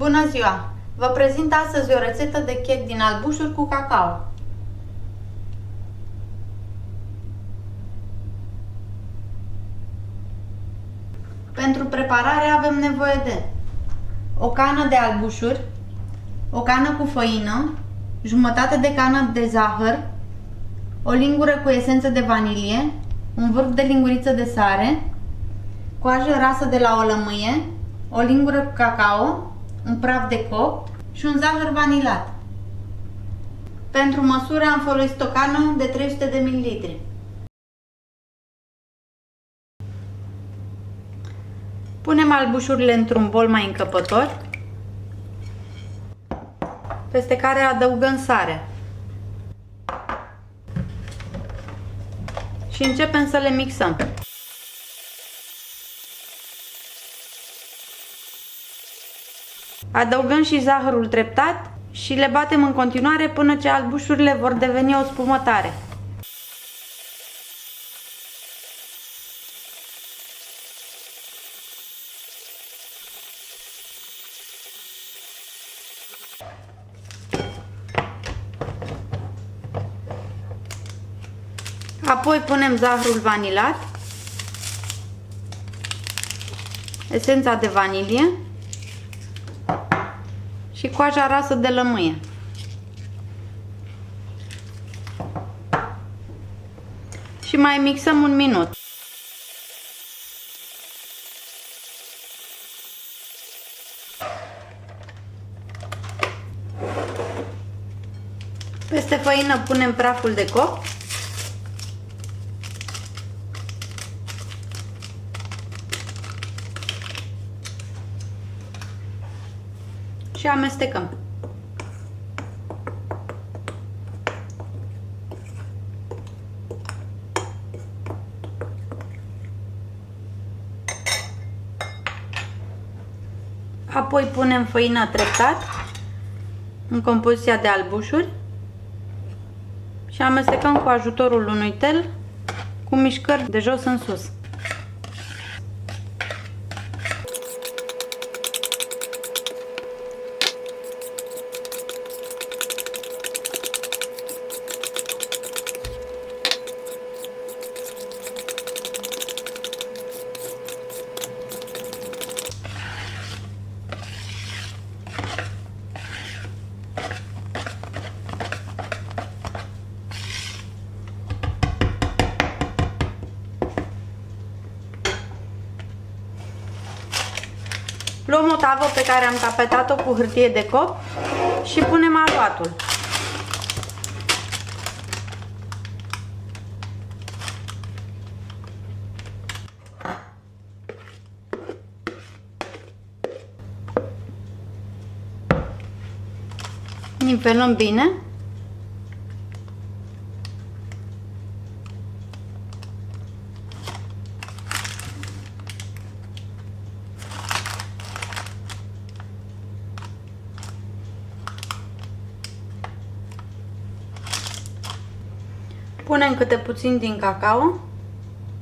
Bună ziua! Vă prezint astăzi o rețetă de cake din albușuri cu cacao. Pentru preparare avem nevoie de o cană de albușuri, o cană cu făină, jumătate de cană de zahăr, o lingură cu esență de vanilie, un vârf de linguriță de sare, coajă rasă de la o lămâie, o lingură cu cacao, un praf de copt și un zahăr vanilat. Pentru măsură am folosit o cană de 300 de ml. Punem albușurile într-un bol mai încăpător, peste care adăugăm sare. Și începem să le mixăm. Adăugăm și zahărul treptat și le batem în continuare până ce albușurile vor deveni o spumă tare. Apoi punem zahărul vanilat, esența de vanilie și coaja rasă de lămâie. Și mai mixăm un minut. Peste făină punem praful de copt. Și amestecăm. Apoi punem făina treptat în compoziția de albușuri și amestecăm cu ajutorul unui tel cu mișcări de jos în sus. Luăm o tavă pe care am tapetat-o cu hârtie de copt și punem aluatul. Nivelăm bine. Punem câte puțin din cacao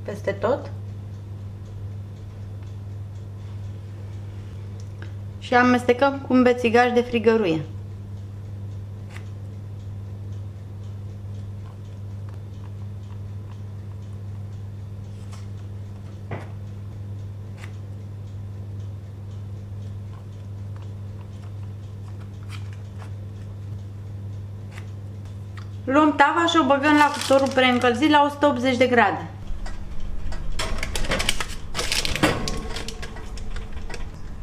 peste tot și amestecăm cu un bețigaș de frigăruie. Luăm tava și o băgăm la cuptorul preîncălzit la 180 de grade.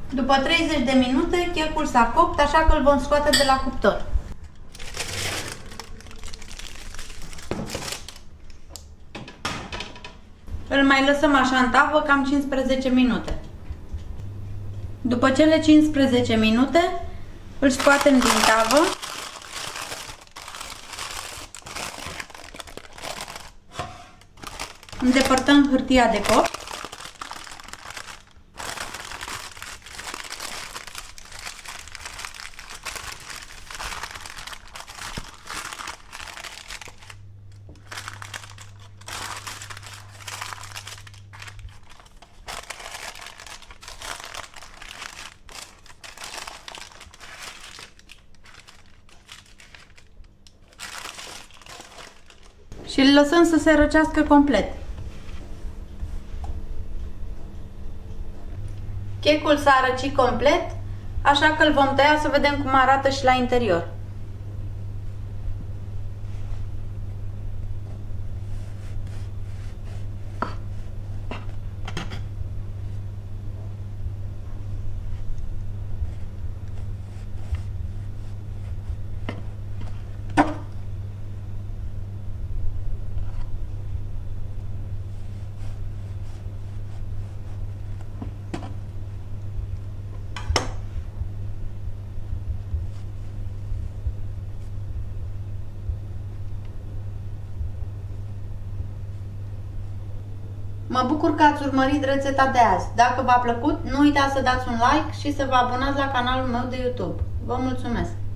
După 30 de minute, checul s-a copt, așa că îl vom scoate de la cuptor. Îl mai lăsăm așa în tavă cam 15 minute. După cele 15 minute, îl scoatem din tavă. Îndepărtăm hârtia de copt. și îl lăsăm să se răcească complet. Checul s-a răcit complet, așa că îl vom tăia să vedem cum arată și la interior. Mă bucur că ați urmărit rețeta de azi. Dacă v-a plăcut, nu uitați să dați un like și să vă abonați la canalul meu de YouTube. Vă mulțumesc!